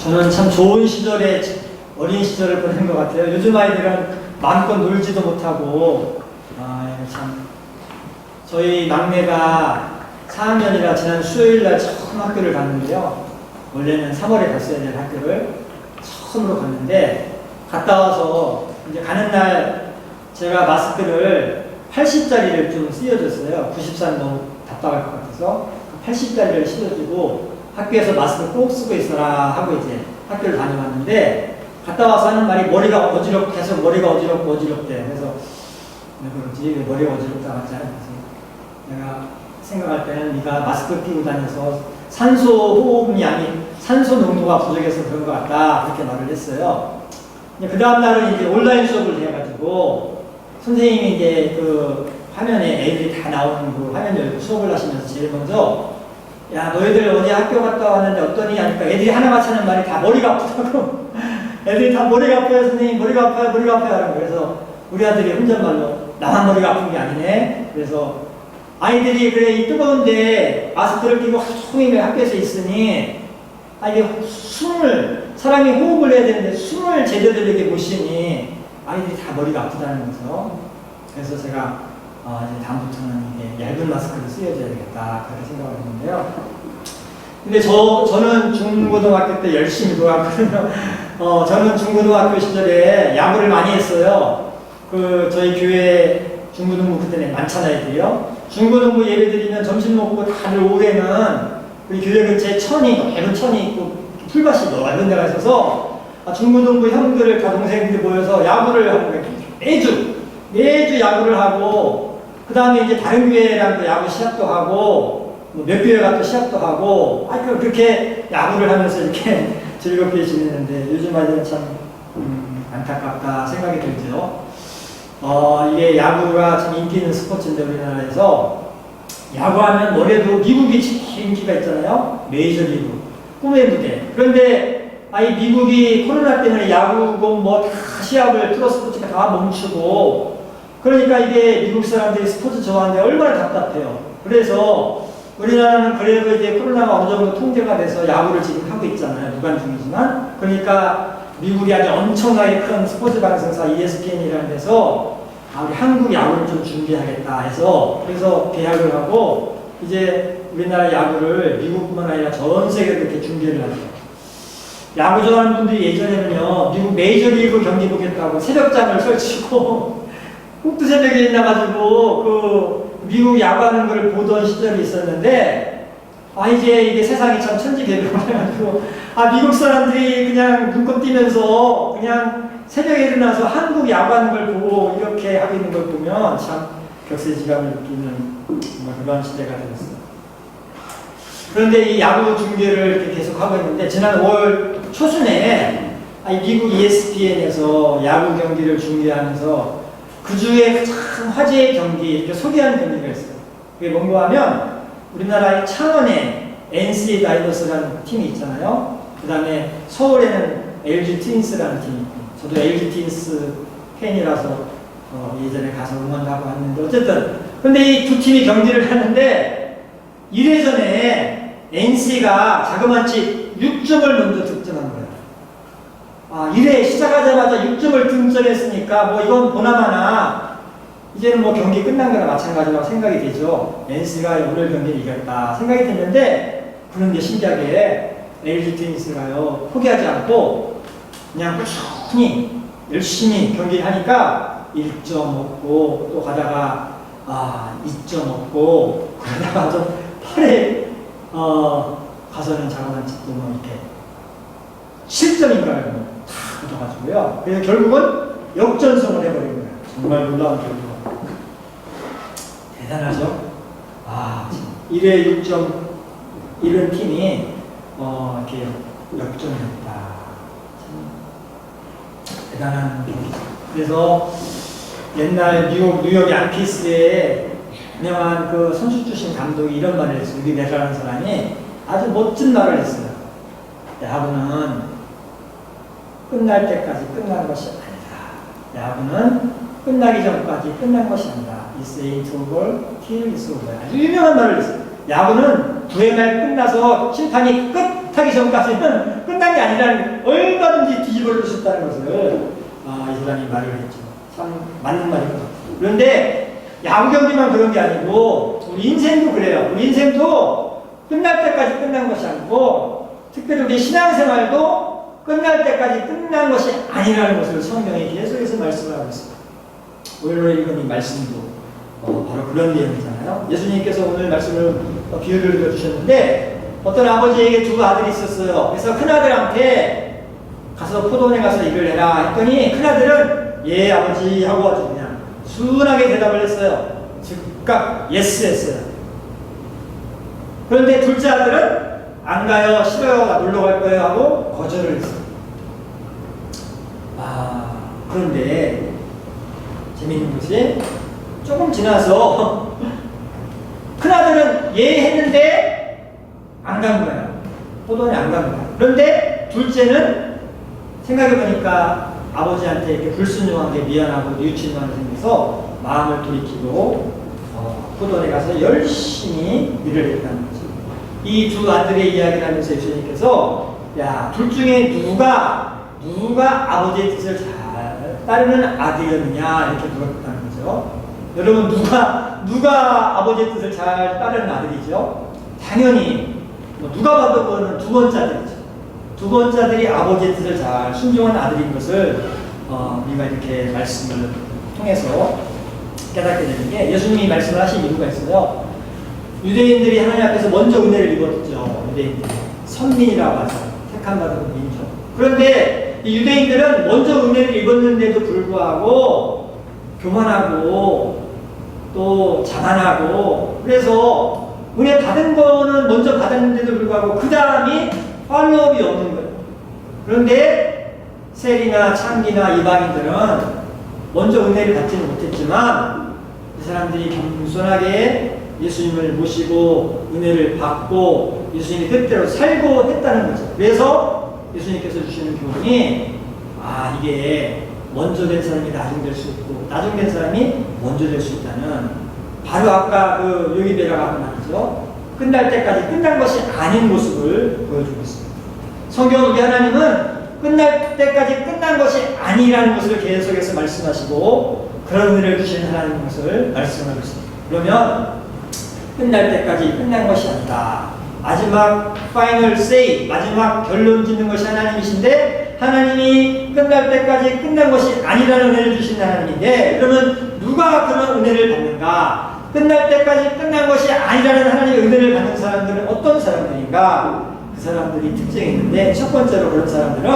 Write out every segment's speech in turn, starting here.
저는 참 좋은 시절에 어린 시절을 보낸 것 같아요. 요즘 아이들은 마음껏 놀지도 못하고 참 저희 막내가 4학년이라 지난 수요일날 처음 학교를 갔는데요. 원래는 3월에 갔어야 될 학교를 처음으로 갔는데 갔다 와서 이제 가는 날 제가 마스크를 80짜리를 좀 씌워줬어요. 94는 너무 답답할 것 같아서 80짜리를 씌워주고 학교에서 마스크 꼭 쓰고 있어라 하고 이제 학교를 다녀왔는데 갔다 와서 하는 말이 머리가 계속 머리가 어지럽대. 그래서 왜 그러지? 왜 머리가 어지럽다 하지 않았지? 내가 생각할 때는 네가 마스크 끼고 다녀서 산소 호흡량이 산소 농도가 부족해서 그런 것 같다 그렇게 말을 했어요. 그 다음 날은 이제 온라인 수업을 해가지고 선생님이 이제 그 화면에 애들이 다 나오는 그 화면 열고 수업을 하시면서 제일 먼저 야 너희들 어디 학교 갔다 왔는데 어떠니 하니까 애들이 하나같이 하는 말이 다 머리가 아프다고 애들이 다 머리가 아파요 선생님 머리가 아파요 하라고. 그래서 우리 아들이 혼잣말로 나만 머리가 아픈 게 아니네. 그래서 아이들이 그래 이 뜨거운데 마스크를 끼고 하루 종일 학교에서 있으니 이게 사람이 호흡을 해야 되는데 숨을 제대로 이렇게 못 쉬니 아이들이 다 머리가 아프다는 거죠. 그래서 제가 이제 다음부터는 이게 얇은 마스크를 쓰여줘야 되겠다 그렇게 생각을 했는데요. 근데 저는 중고등학교 때 열심히 놀았거든요. 저는 중고등학교 시절에 야구를 많이 했어요. 저희 교회 중고등부 그때는 많잖아요, 애들이요. 중고등부 예배 드리면 점심 먹고 다들 오후에는 우리 교회 근처에 넓은 천이 있고 풀밭이 넓은 데가 있어서 중고등부 형들 다 동생들이 모여서 야구를 하는 거예요. 매주 야구를 하고 그 다음에 이제 다른 교회랑 또 야구 시합도 하고 몇 교회가 또 시합도 하고 그렇게 야구를 하면서 이렇게 즐겁게 지내는데 요즘 아이들은 참 안타깝다 생각이 들죠. 이게 야구가 참 인기 있는 스포츠인데 우리나라에서 야구하면 뭐래도 미국이 제일 인기가 있잖아요. 메이저리그 꿈의 무대. 그런데 이 미국이 코로나 때문에 야구고 뭐 다 시합을 프로스포츠가 다 멈추고 그러니까 이게 미국 사람들이 스포츠 좋아하는데 얼마나 답답해요. 그래서 우리나라는 그래도 이제 코로나가 어느 정도 통제가 돼서 야구를 지금 하고 있잖아요. 무관중이지만. 그러니까 미국이 아주 엄청나게 큰 스포츠 방송사 ESPN이라는 데서 우리 한국 야구를 좀 준비하겠다 해서 그래서 계약을 하고 이제 우리나라 야구를 미국뿐만 아니라 전 세계로 이렇게 준비를 하죠. 야구 좋아하는 분들이 예전에는요 미국 메이저리그 경기 보겠다고 새벽잠을 설치고 꼭두 새벽에 일어나가지고 미국 야구하는 걸 보던 시절이 있었는데 이제 이게 세상이 참 천지개벽해가지고 미국 사람들이 그냥 눈곱 띄면서 그냥 새벽에 일어나서 한국 야구하는 걸 보고 이렇게 하고 있는 걸 보면 참 격세지감을 느끼는 정말 그런 시대가 되었어요. 그런데 이 야구 중계를 이렇게 계속 하고 있는데 지난 5월 초순에 미국 ESPN에서 야구 경기를 중계하면서 그 중에 가장 화제의 경기 이렇게 소개하는 경기가 있어요. 그게 뭔가 하면 우리나라의 창원에 NC 다이너스라는 팀이 있잖아요. 그 다음에 서울에는 LG 트윈스라는 팀이 있고 저도 LG 트윈스 팬이라서 예전에 가서 응원도 하고 왔는데 어쨌든 근데 이 두 팀이 경기를 하는데 1회전에 NC가 자그마치 6점을 먼저 득점한 거예요. 1회 시작하자마자 6점을 득점했으니까 뭐 이건 보나마나 이제는 뭐 경기 끝난 거나 마찬가지라고 생각이 되죠. NC가 오늘 경기를 이겼다 생각이 됐는데 그런데 신기하게 LG 트윈스가요 포기하지 않고 그냥 꾸준히 열심히 경기를 하니까 1점 얻고 또 가다가 2점 얻고 그러다가 좀 8회 가서는 자그마치 또 뭐 이렇게 7점인가요? 다 붙어가지고요. 그래서 결국은 역전승을 해버린 거예요. 정말 놀라운 결과. 대단하죠? 1회 6점 이런 팀이 이렇게 역전했다. 참 대단한 경기죠. 그래서 옛날 뉴욕 양키스의 유명한 그 선수 출신 감독이 이런 말을 했어요. 우리 메라라는 사람이 아주 멋진 말을 했어요. 야구는 끝날 때까지 끝난 것이 아니다. 야구는 끝나기 전까지 끝난 것이 아니다. It's ain't over till it's over. 아주 유명한 말을 했어요. 야구는 9회 말 끝나서 심판이 끝 하기 전까지는 끝난 게 아니라는, 얼마든지 뒤집어 놓을 수 있다는 것을 이 사람이 말을 했죠. 참 맞는 말인 것 같아요. 그런데 야구 경기만 그런 게 아니고 우리 인생도 그래요. 우리 인생도 끝날 때까지 끝난 것이 아니고, 특별히 우리 신앙생활도 끝날 때까지 끝난 것이 아니라는 것을 성경이 계속해서 말씀을 하고 있습니다. 오늘 읽은 이 말씀도 바로 그런 내용이잖아요. 예수님께서 오늘 말씀을 비유를 들어주셨는데, 어떤 아버지에게 두 아들이 있었어요. 그래서 큰아들한테 가서 포도원에 가서 일을 해라 했더니 큰아들은 예 아버지 하고 아주 그냥 순하게 대답을 했어요. 즉각 예스 했어요. 그런데 둘째 아들은 안 가요, 싫어요, 놀러 갈 거예요 하고 거절을 했어요. 그런데 재미있는 것이 조금 지나서 큰아들은 예 했는데 안 간 거예요. 포도원에 안 간 거예요. 그런데 둘째는 생각해보니까 아버지한테 이렇게 불순종한 게 미안하고 뉘우치는 생겨서 마음을 돌이키고 포도원에 가서 열심히 일을 했다는 거죠. 이 두 아들의 이야기를 하면서 예수님께서 야, 둘 중에 누가 아버지의 뜻을 잘 따르는 아들이었느냐 이렇게 물었다는 거죠. 여러분, 누가 아버지의 뜻을 잘 따르는 아들이죠? 당연히 누가 봐도 그거는 두 번째 아들이죠. 두 번째 아들이 아버지의 뜻을 잘 순종한 아들인 것을 우리가 이렇게 말씀을 통해서 깨닫게 되는 게, 예수님이 말씀을 하신 이유가 있어요. 유대인들이 하나님 앞에서 먼저 은혜를 입었죠. 유대인들이 선민이라고 하죠. 택함받은 민족. 그런데 이 유대인들은 먼저 은혜를 입었는데도 불구하고 교만하고 또 자만하고, 그래서 은혜 받은 거는 먼저 받았는데도 불구하고 그 다음이 팔로업이 없는 거예요. 그런데 세리나 창기나 이방인들은 먼저 은혜를 받지는 못했지만 이 사람들이 겸손하게 예수님을 모시고 은혜를 받고 예수님의 뜻대로 살고 했다는 거죠. 그래서 예수님께서 주시는 교훈이 이게 먼저 된 사람이 나중 될 수 있고 나중 된 사람이 먼저 될 수 있다는, 바로 아까 그 요기베라가 한 말이죠. 끝날 때까지 끝난 것이 아닌 모습을 보여주고 있습니다. 성경 우리 하나님은 끝날 때까지 끝난 것이 아니라는 것을 계속해서 말씀하시고 그런 은혜를 주시는 하나님인 것을 말씀하고 있습니다. 그러면 끝날 때까지 끝난 것이 아니다. 마지막 파이널 세이, 마지막 결론 짓는 것이 하나님이신데, 하나님이 끝날 때까지 끝난 것이 아니라는 은혜를 주신 하나님인데, 그러면 누가 그런 은혜를 받는가? 끝날 때까지 끝난 것이 아니라는 하나님의 은혜를 받는 사람들은 어떤 사람들인가? 그 사람들이 특징이 있는데, 첫 번째로 그런 사람들은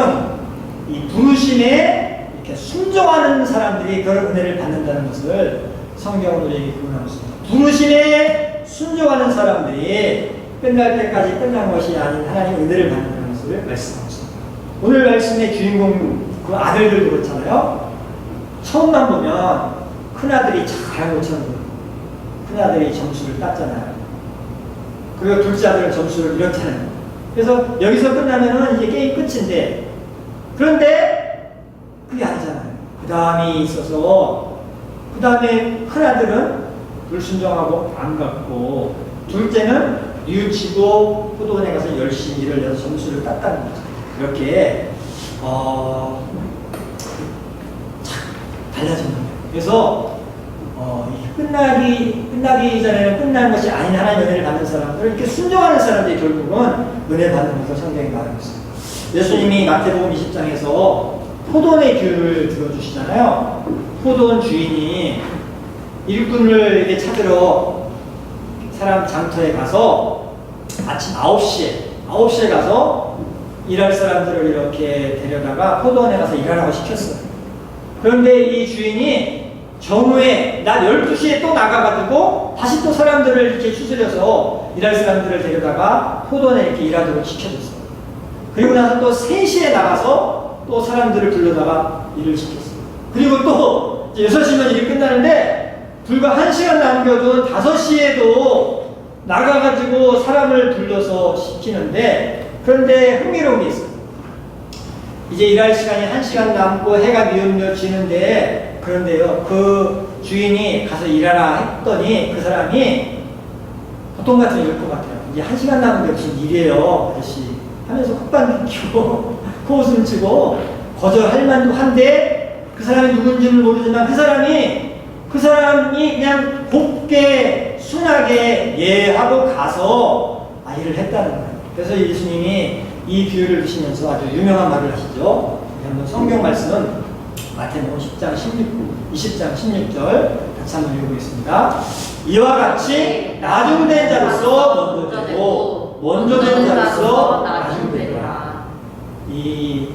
이 부르심에 이렇게 순종하는 사람들이 그런 은혜를 받는다는 것을 성경으로 우리에게 교훈하고 있습니다. 부르심에 순종하는 사람들이 끝날 때까지 끝난 것이 아닌 하나님의 은혜를 받는다는 것을 말씀하고 있습니다. 오늘 말씀의 주인공 그 아들들도 그렇잖아요. 처음만 보면 큰아들이 잘한 것처럼 보여요. 큰아들이 점수를 땄잖아요. 그리고 둘째 아들은 점수를 잃었잖아요. 그래서 여기서 끝나면은 이제 게임 끝인데, 그런데 그게 아니잖아요. 그 다음이 있어서, 그 다음에 큰아들은 불순종하고 안 갔고, 둘째는 뉘우치고 포도원에 가서 열심히 일을 해서 점수를 땄다는 거죠. 이렇게 달라진 거예요. 그래서 끝나기 전에는 끝난 것이 아닌 하나님의 은혜를 받는 사람들은, 이렇게 순종하는 사람들이 결국은 은혜 받는 것을 성경이 말하고 있습니다. 예수님이 마태복음 20장에서 포도원의 규를 들어주시잖아요. 포도원 주인이 일꾼을 이렇게 찾으러 사람 장터에 가서 아침 9시에 가서 일할 사람들을 이렇게 데려다가 포도원에 가서 일하라고 시켰어요. 그런데 이 주인이 정오에 낮 12시에 또 나가가지고 다시 또 사람들을 이렇게 추스려서 일할 사람들을 데려다가 포도원에 이렇게 일하도록 시켜줬어요. 그리고 나서 또 3시에 나가서 또 사람들을 불러다가 일을 시켰어요. 그리고 또 6시면 일이 끝나는데 불과 1시간 남겨둔 5시에도 나가가지고 사람을 불러서 시키는데, 그런데 흥미로운 게 있어요. 이제 일할 시간이 1시간 남고 해가 뉘엿뉘엿 지는데, 그런데요, 그 주인이 가서 일하라 했더니 그 사람이 보통 같은 이럴 것 같아요. 이제 1시간 남은데 무슨 일이에요, 아저씨 하면서 콧방 비키고 코웃음 치고 거절할 만도 한데 그 사람이 누군지는 모르지만 그 사람이 그냥 곱게 순하게 예하고 가서 일을 했다는 거예요. 그래서 예수님이 이 비유를 드시면서 아주 유명한 말을 하시죠. 한번 성경 말씀은 마태복음 10장 20장 16절 같이 한번 읽어보겠습니다. 이와 같이 나중된 자로서 먼저 되고 먼저 된 자로서 나중되리라. 이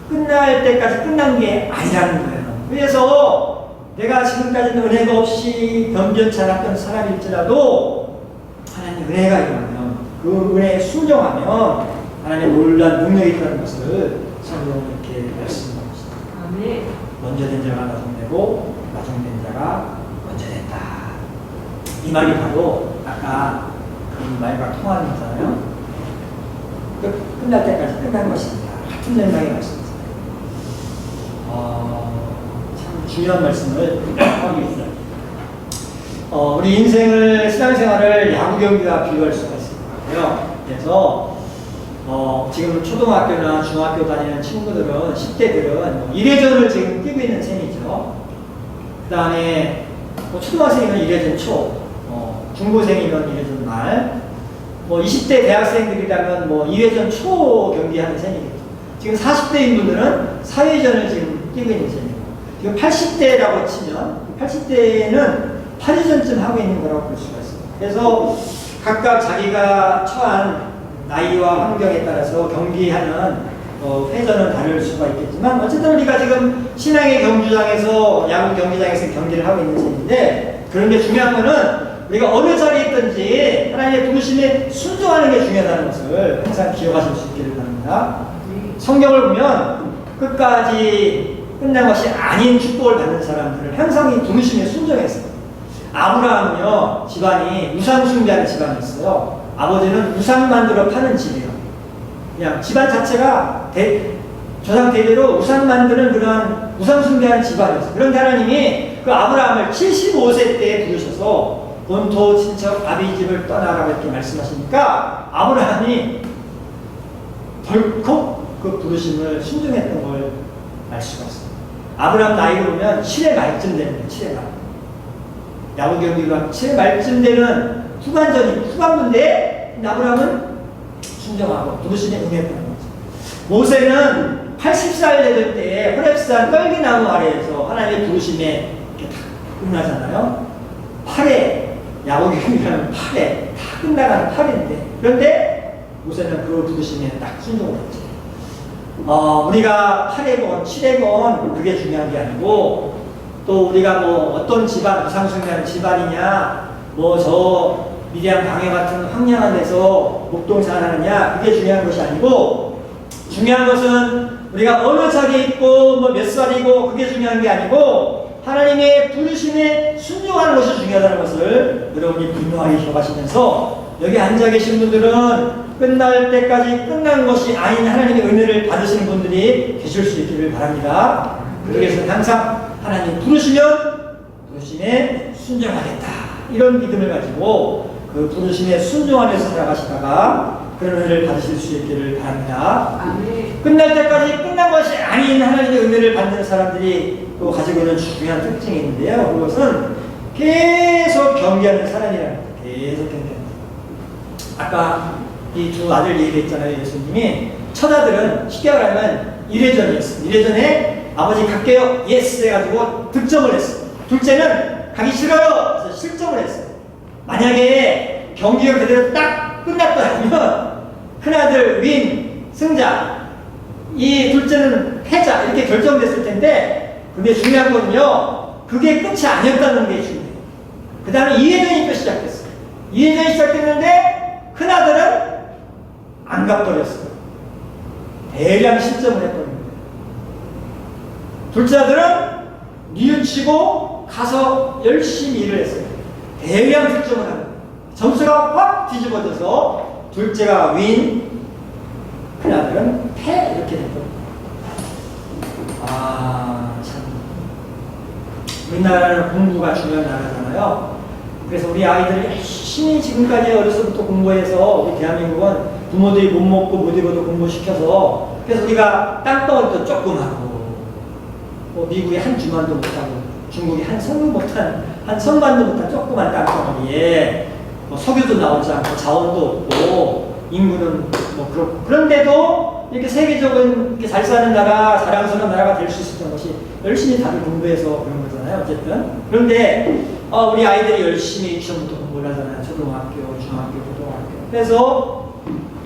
끝날 때까지 끝난 게 아니라는 거예요. 그래서 내가 지금까지는 은혜가 없이 변변치 않았던 사람일지라도 하나님 은혜가 임하면 그 은혜에 순종하면 하나님의 놀라운 능력이 있다는 것을 성경은 이렇게 말씀하고 있습니다. 먼저 된 자가 나중되고 나중된 자가 먼저 됐다. 이 말이 바로 아까 그 말과 통하는 거잖아요. 끝날 때까지 끝난 것입니다. 같은 맥락의 말씀입니다. 참 중요한 말씀을 하고 있어요. 우리 인생을, 신앙생활을 야구 경기와 비교할 수가 있을 것 같아요. 그래서 지금 초등학교나 중학교 다니는 친구들은, 10대들은 1회전을 지금 뛰고 있는 셈이죠. 그 다음에 초등학생이면 1회전 초, 중고생이면 1회전 말, 20대 대학생들이라면 2회전 초 경기하는 셈이겠죠. 지금 40대인 분들은 4회전을 지금 뛰고 있는 셈이고, 지금 80대라고 치면 80대는 8회전쯤 하고 있는 거라고 볼 수가 있습니다. 그래서 각각 자기가 처한 나이와 환경에 따라서 경기하는 회전은 다를 수가 있겠지만 어쨌든 우리가 지금 신앙의 경주장에서 야구 경기장에서 경기를 하고 있는 셈인데, 그런 게 중요한 거는 우리가 어느 자리에 있든지 하나님의 부르심에 순종하는 게 중요하다는 것을 항상 기억하실 수 있기를 바랍니다. 성경을 보면 끝까지 끝난 것이 아닌 축복을 받는 사람들은 항상 이 부르심에 순종했어요. 아브라함은요, 집안이 우상 숭배하는 집안이었어요. 아버지는 우상 만들어 파는 집이에요. 그냥 집안 자체가 조상 대대로 우상 만드는 그런 우상 숭배하는 집안이었어요. 그런데 하나님이 그 아브라함을 75세 때 부르셔서 본토 친척 아비 집을 떠나라고 이렇게 말씀하시니까 아브라함이 덜컥 그 부르심을 순종했던 걸 알 수가 있어요. 아브라함 나이로 보면 7회 말쯤 되는 거예요. 7회 말. 야구 경기가 7회 말쯤 되는 후반부인데 아브라함은 순종하고 부르심에 응했다는 거죠. 모세는 80살 되던 때에 호렙산 떨기나무 아래에서 하나님의 부르심에 이렇게 다 끝나잖아요. 8회, 야구 경기라면 8회, 다 끝나가는 8회인데, 그런데 모세는 그 부르심에 딱 순종을 했죠. 우리가 8회건 7회건 그게 중요한 게 아니고, 또 우리가 어떤 집안, 우상숭배하는 집안이냐, 저 미디안 방해 같은 황량한 데서 목동산 하느냐, 그게 중요한 것이 아니고, 중요한 것은 우리가 어느 자리에 있고 몇 살이고 그게 중요한 게 아니고 하나님의 부르심에 순종하는 것이 중요하다는 것을 여러분이 분명하게 기억하시면서, 여기 앉아 계신 분들은 끝날 때까지 끝난 것이 아닌 하나님의 은혜를 받으시는 분들이 계실 수 있기를 바랍니다. 그래서 항상 하나님 부르심에 순종하겠다, 이런 믿음을 가지고 그 부르심에 순종하면서 살아가시다가 그런 은혜를 받으실 수 있기를 바랍니다. 아멘. 끝날 때까지 끝난 것이 아닌 하나님의 은혜를 받는 사람들이 또 가지고 있는 중요한 특징이 있는데요. 그것은 계속 경계하는 사람이라는 거예요. 계속 경계하는 사람. 아까 이 두 아들 얘기했잖아요. 예수님이 첫 아들은 쉽게 말하면 1회전이었어요. 1회전에 아버지 갈게요, 예스 해가지고 득점을 했어요. 둘째는 가기 싫어요, 그래서 실점을 했어요. 만약에 경기가 그대로 딱 끝났다면 큰아들 윈, 승자, 이 둘째는 패자, 이렇게 결정됐을 텐데, 근데 중요한 거는요, 그게 끝이 아니었다는 게 중요해요. 그 다음에 2회전이 또 시작됐어요. 2회전이 시작됐는데 큰아들은 안 가버렸어요. 대량 실점을 해버린 거예요. 둘째 아들은 뉘우치고 가서 열심히 일을 했어요. 대량 득점을 하는 거예요. 점수가 확 뒤집어져서 둘째가 윈, 큰아들은 패, 이렇게 됐거든요. 참. 우리나라는 공부가 중요한 나라잖아요. 그래서 우리 아이들이 열심히 지금까지 어려서부터 공부해서 우리 대한민국은 부모들이 못 먹고 못 입어도 공부시켜서 그래서 우리가 땅덩어리도 조금 하고 미국이 한 주만도 못하고 중국이 한 성도 못한 한 성반도 못한 조그만 땅덩어리에 석유도 나오지 않고 자원도 없고 인구는 그렇고 그런데도 이렇게 세계적으로 이렇게 잘 사는 나라 자랑스러운 나라가 될 수 있었던 것이 열심히 다들 공부해서 그런 거잖아요. 어쨌든 그런데 우리 아이들이 열심히 유치원부터 공부를 하잖아요. 초등학교, 중학교, 고등학교. 그래서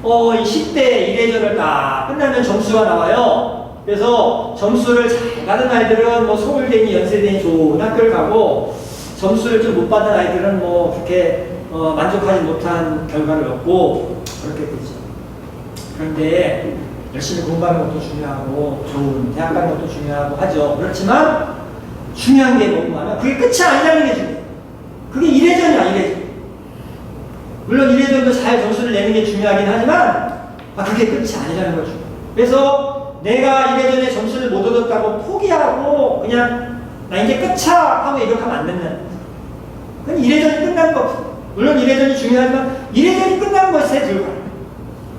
이 10대 이래저래 다 끝나면 점수가 나와요. 그래서 점수를 잘 받은 아이들은 서울대니 연세대니 좋은 학교를 가고 점수를 좀 못 받은 아이들은 그렇게 만족하지 못한 결과를 얻고 그렇게 되죠. 그런데 열심히 공부하는 것도 중요하고 좋은 대학 가는 것도 중요하고 하죠. 그렇지만 중요한 게 뭐냐면 그게 끝이 아니라는 게 중요해요. 그게 이래전이야, 이래전. 물론 이래전도 잘 점수를 내는 게 중요하긴 하지만 그게 끝이 아니라는 거죠. 그래서 내가 이래전에 점수를 못 얻었다고 포기하고 그냥 나 이제 끝이야 하고 이렇게 하면 안 된다는 거죠. 그건 이래전이 끝난 거. 물론 이래전이 중요하지만 이래전이 끝난 것에 들어가요.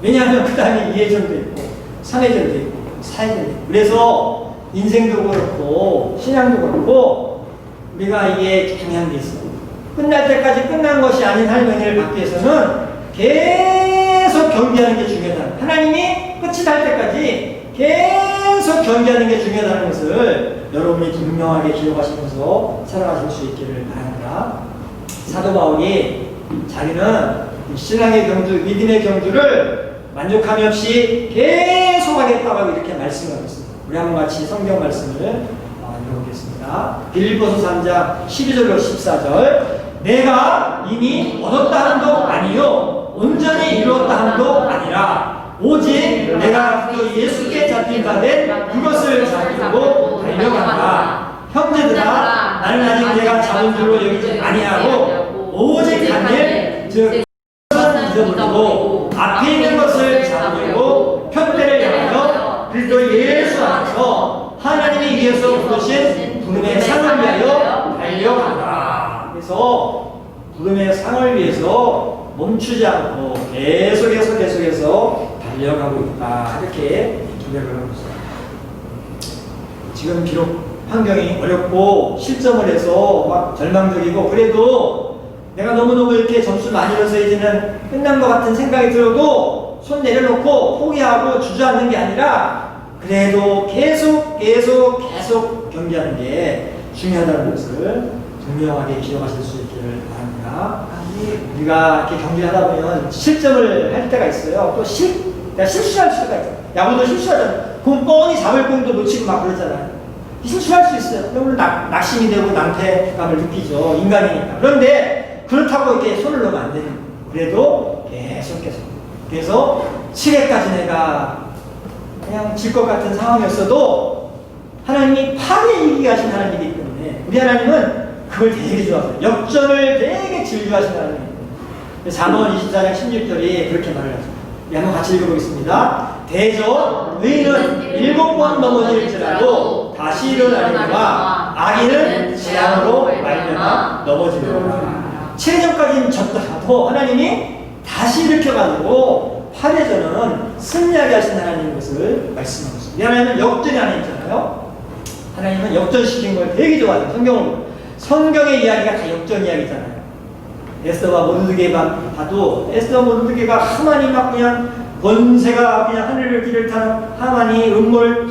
왜냐하면 그 다음에 2회전도 있고 3회전도 있고 4회전도 있고 그래서 인생도 그렇고 신앙도 그렇고 우리가 이게 중요한 게 있어요. 끝날 때까지 끝난 것이 아닌 하나님의 은혜를 받기 위해서는 계속 경계하는 게 중요하다. 하나님이 끝이 날 때까지 계속 경계하는 게 중요하다는 것을 여러분이 분명하게 기억하시면서 살아가실 수 있기를 바랍니다. 사도 바울이 자기는 신앙의 경주, 믿음의 경주를 만족함이 없이 계속하겠다고 이렇게 말씀하고 있습니다. 우리 한번 같이 성경 말씀을 읽어보겠습니다. 빌립보서 3장 12절로 14절 내가 이미 얻었다 함도 아니요 온전히 이루었다 함도 아니라 오직 내가 그 예수께 잡힌 바 된 그것을 잡으려고 달려간다. 형제들아 나는 아직 내가 잡은 줄로 여기지 아니하고 오직 한일 즉 잊어버리고 앞에 있는 것을 잡으려고 편대를 향하여 그리스도 예수 안에서 하나님이 위해서 부르신 부름의 상을 위하여 달려간다. 그래서 부름의 상을 위해서 멈추지 않고 계속해서 달려가고 있다. 이렇게 기대를 하고 있습니다. 지금 비록 환경이 어렵고 실점을 해서 막 절망적이고 그래도 내가 너무너무 이렇게 점수 많이 얻어서 이제는 끝난 것 같은 생각이 들어도 손 내려놓고 포기하고 주저앉는 게 아니라 그래도 계속 경기하는 게 중요하다는 것을 분명하게 기억하실 수 있기를 바랍니다. 우리가 이렇게 경기하다 보면 실점을 할 때가 있어요. 또 실수할 수가 있어요. 야구도 실수하잖아요. 공 뻔히 잡을 공도 놓치고 막 그러잖아요. 실수할 수 있어요. 그러면 낙심이 되고 낭패감을 느끼죠. 인간이니까. 그런데 그렇다고 이렇게 손을 놓으면 안 되는 거예요. 그래도 계속. 그래서 7회까지 내가 그냥 질 것 같은 상황이었어도 하나님이 8회 이기게 하신 하나님이기 때문에 우리 하나님은 그걸 되게 좋아하세요. 역전을 되게 즐겨하신 하나님입니다. 잠언 24장 16절이 그렇게 말을 하죠. 한번 같이 읽어보겠습니다. 대저 의인은 7번 넘어질지라도 다시 일어나리라 악인은 재앙으로 말미암아 넘어지리라. 7회전까지는 졌더라도 하나님이 다시 일으켜가지고 8회전은 승리하게 하신 하나님인 것을 말씀하고 있습니다. 하나님은 역전이 아니잖아요. 하나님은 역전시킨 걸 되게 좋아해요. 성경의 이야기가 다 역전 이야기잖아요. 에스더와 모르드게만 봐도 에스더와 모르드게가 하만이 막 그냥 권세가 그냥 하늘을 길을 타는 하만이 음모를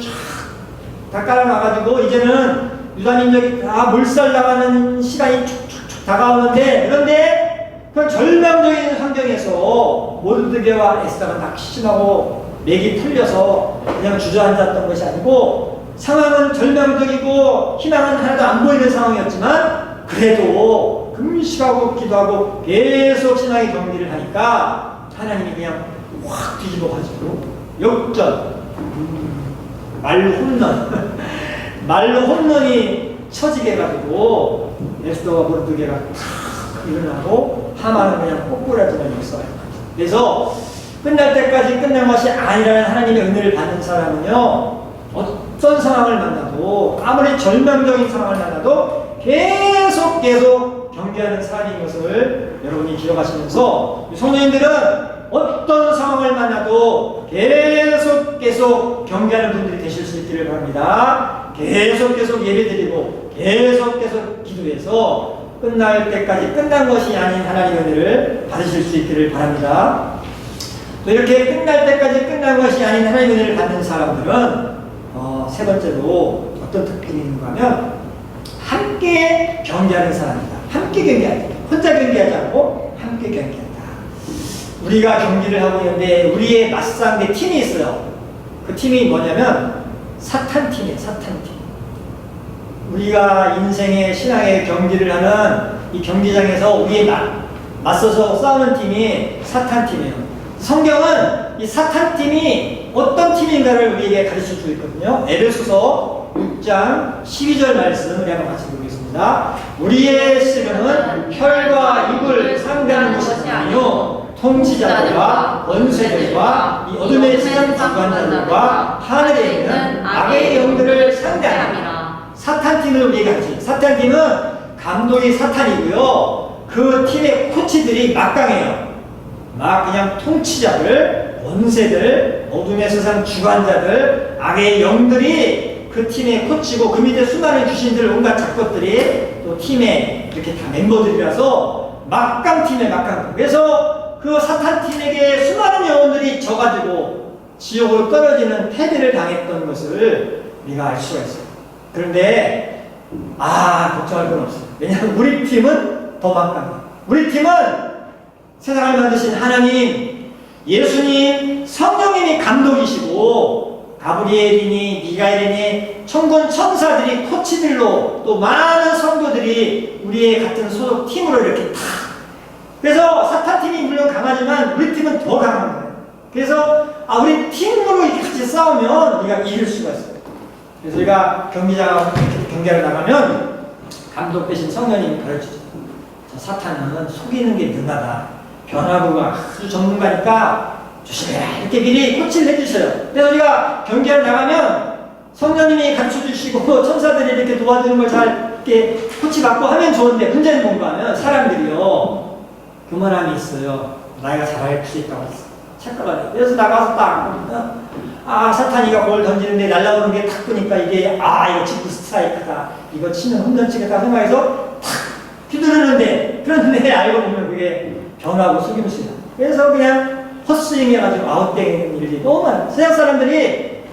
쫙 깔아놔가지고 이제는 유다민족이 다 몰살당하는 시간이 촉촉촉 다가오는데 그런데 그 절망적인 환경에서 모르드게와 에스더가 낙심하고 맥이 풀려서 그냥 주저앉았던 것이 아니고 상황은 절망적이고 희망은 하나도 안 보이는 상황이었지만 그래도 금식하고 기도하고 계속 신앙의 경기를 하니까 하나님이 그냥 확 뒤집어가지고 역전 말로 홈런이 쳐지게 해가지고 에스더와 모르드게가 일어나고 하만은 그냥 꼬꾸라지만 있어요. 그래서 끝날 때까지 끝난 것이 아니라는 하나님의 은혜를 받는 사람은요 어떤 상황을 만나도 아무리 절망적인 상황을 만나도 계속 경계하는 사람인 것을 여러분이 기억하시면서 성도님들은 어떤 상황을 만나도 계속 경계하는 분들이 되실 수 있기를 바랍니다. 계속 예배드리고 계속 기도해서 끝날 때까지 끝난 것이 아닌 하나님의 은혜를 받으실 수 있기를 바랍니다. 또 이렇게 끝날 때까지 끝난 것이 아닌 하나님의 은혜를 받는 사람들은 세 번째로 어떤 특징이 있는가 하면 함께 경계하는 사람이다. 함께 경계하다. 혼자 경계하지 않고 함께 경계한다. 우리가 경기를 하고 있는데 우리의 맞상대 팀이 있어요. 그 팀이 뭐냐면 사탄팀이에요. 사탄팀. 우리가 인생의 신앙의 경기를 하는 이 경기장에서 우리의 맞서서 싸우는 팀이 사탄팀이에요. 성경은 이 사탄팀이 어떤 팀인가를 우리에게 가르쳐주고 있거든요. 에베소서 6장 12절 말씀 우리 한번 같이 보겠습니다. 우리의 시련은 혈과 육을 상대하는 것이 아니요 통치자들과 원수들과 이 어둠의 세상 주관자들과 하늘에 있는 악의 영들을 상대하라. 사탄팀을 우리에게 가르쳐요. 사탄팀은 감독이 사탄이고요. 그 팀의 코치들이 막강해요. 막 그냥 통치자들, 원세들, 어둠의 세상 주관자들, 악의 영들이 그 팀의 코치고 그 밑에 수많은 귀신들, 온갖 작것들이 또 팀의 이렇게 다 멤버들이라서 막강팀의 막강. 그래서 그 사탄팀에게 수많은 영혼들이 져가지고 지옥으로 떨어지는 패배를 당했던 것을 우리가 알 수가 있어요. 그런데 걱정할 건 없어요. 왜냐하면 우리 팀은 더 막강해요. 우리 팀은 세상을 만드신 하나님, 예수님, 성령님이 감독이시고 가브리엘이니 미가엘이니 천군 천사들이 코치들로 또 많은 성도들이 우리의 같은 소속 팀으로 이렇게 다. 그래서 사탄팀이 물론 강하지만 우리 팀은 더 강한 거예요. 그래서 우리 팀으로 이렇게 같이 싸우면 우리가 이길 수가 있어요. 그래서 우리가 경기하러 나가면 감독 대신 성령님이 가르쳐줘요. 사탄은 속이는 게 능하다. 변화구가 아주 전문가니까 조심해라. 이렇게 미리 코치를 해주셔요. 그래서 우리가 경기하러 나가면 성령님이 가르쳐주시고 천사들이 이렇게 도와주는 걸 잘 이렇게 코치받고 하면 좋은데 문제는 뭔가 하면 사람들이요. 교만함이 있어요. 나이가 잘할 수 있다고 했어. 착각하네. 그래서 나가서 딱 사탄이가 볼 던지는데 날라오는 게 탁 보니까 이게 이거 직구 스트라이크다. 이거 치면 홈런치겠다 생각해서 탁 휘두르는데 그런데 알고 보면 그게 변하고 속임수다. 그래서 그냥 헛스윙 해가지고 아웃되는 일이 너무 많아요. 세상 사람들이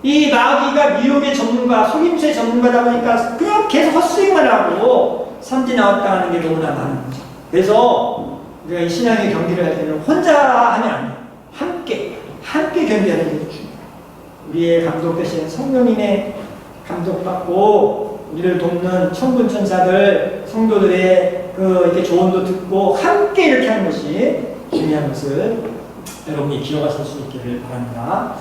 이 마귀가 미혹의 전문가, 속임수의 전문가다 보니까 그냥 계속 헛스윙만 하고 삼진 아웃당하는 게 너무나 많은 거죠. 그래서 우리가 이 신앙의 경기를 할 때는 혼자 하면 안 돼요. 함께 경기하는 게 중요해요. 우리의 감독 대신 성령님의 감독받고 우리를 돕는 천군 천사들, 성도들의 이렇게 조언도 듣고 함께 이렇게 하는 것이 중요한 것을 여러분이 기억하실 수 있기를 바랍니다.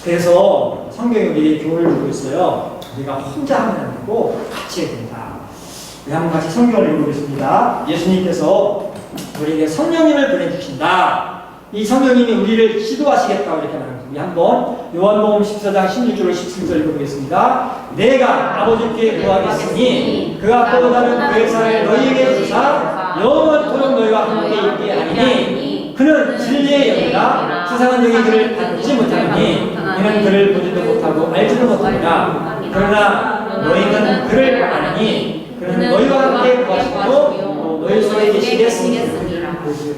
그래서 성경이 우리에게 교훈을 주고 있어요. 우리가 혼자 하면 안 되고 같이 해야 된다. 우리 한번 같이 성경을 읽어보겠습니다. 예수님께서 우리에게 성령님을 보내주신다. 이 성령님이 우리를 지도하시겠다고 이렇게 말합니다. 우리 한번 요한복음 14장 16절 17절 읽어보겠습니다. 내가 아버지께 구하겠으니 그가 또 다른 교회사를 너희에게 주사 영원토록 너희와 함께 있게 하리니 그는 진리의 영이라 세상은 너희 그를 받지 못하니 이는 그를 보지도 못하고 알지도 못하니라. 그러나 너희는 그를 아나니 그는 너희와 함께 구하시고 너희 속에 계시겠으니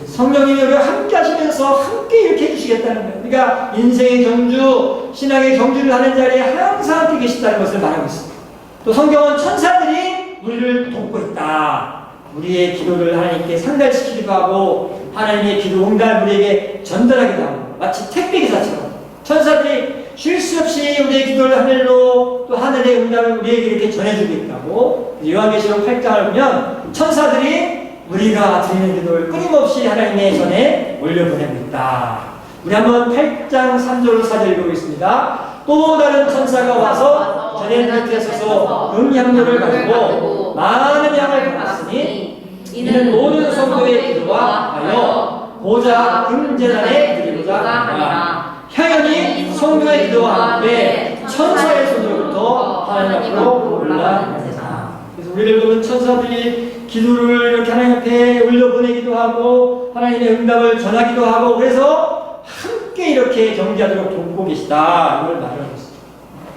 성령님이 우리가 함께 하시면서 함께 이렇게 해주시겠다는 거예요. 그러니까 인생의 경주, 신앙의 경주를 하는 자리에 항상 함께 계시다는 것을 말하고 있습니다. 또 성경은 천사들이 우리를 돕고 있다. 우리의 기도를 하나님께 상달시키기도 하고 하나님의 기도 응답을 우리에게 전달하기도 하고 마치 택배기사처럼 천사들이 쉴 수 없이 우리의 기도를 하늘로 또 하늘의 응답을 우리에게 이렇게 전해주고 있다고. 요한계시록 8장을 보면 천사들이 우리가 드리는 기도를 끊임없이 하나님의 전에 올려보내고 있다. 우리 한번 8장 3절 4절 읽어보겠습니다. 또 다른 천사가 와서 전에 곁에 서서 금향로를 가지고 많은 양을 받았으니 이는 모든 성도의 기도와 하여 보좌 금제단에 드리고자 합니다. 향연이 성도의 기도와 함께 천사의 손으로부터 하나님 앞으로 올라갑니다. 그래서 우리를 보는 천사들이 기도를 이렇게 하나님 앞에 올려보내기도 하고 하나님의 응답을 전하기도 하고 그래서 함께 이렇게 경배하도록 돕고 계시다. 이걸 말하고 있습니다.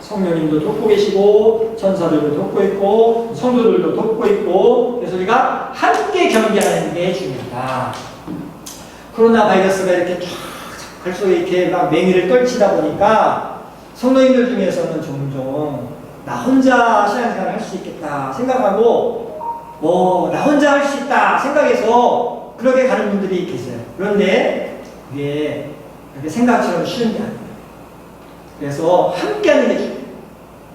성령님도 돕고 계시고 천사들도 돕고 있고 성도들도 돕고 있고 그래서 우리가 함께 경배하는 게 중요하다. 코로나 바이러스가 이렇게 쫙 벌써 이렇게 막 맹위를 떨치다 보니까 성도님들 중에서는 종종 나 혼자 신앙생활을 할 수 있겠다 생각하고 나 혼자 할 수 있다 생각해서 그렇게 가는 분들이 계세요. 그런데 그게 그렇게 생각처럼 쉬운 게 아니에요. 그래서 함께하는 게 중요해요.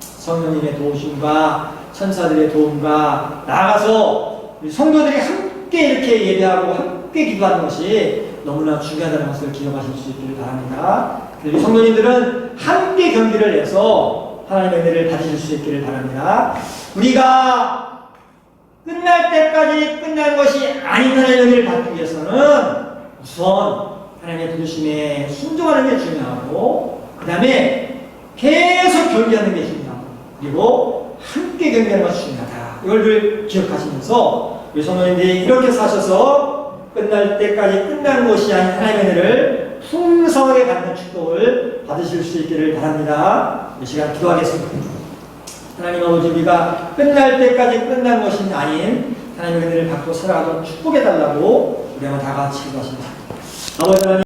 성령님의 도우심과 천사들의 도움과 나아가서 우리 성도들이 함께 이렇게 예배하고 함께 기도하는 것이 너무나 중요하다는 것을 기억하실 수 있기를 바랍니다. 우리 성도님들은 함께 경기를 해서 하나님의 은혜를 받으실 수 있기를 바랍니다. 우리가 끝날 때까지 끝난 것이 아닌 하나님의 은혜를 받기 위해서는 우선 하나님의 부르심에 순종하는 게 중요하고 그 다음에 계속 경기하는 게 중요하고 그리고 함께 경기하는 것이 중요하다. 이걸 늘 기억하시면서 우리 성도님들이 이렇게 사셔서 끝날 때까지 끝난 것이 아닌 하나님의 은혜를 풍성하게 받는 축복을 받으실 수 있기를 바랍니다. 이 시간 기도하겠습니다. 하나님 아버지 우리가 끝날 때까지 끝난 것이 아닌 하나님의 은혜를 받고 살아가도록 축복해달라고 우리 한번 다 같이 기도하십니다. 아버지 하나님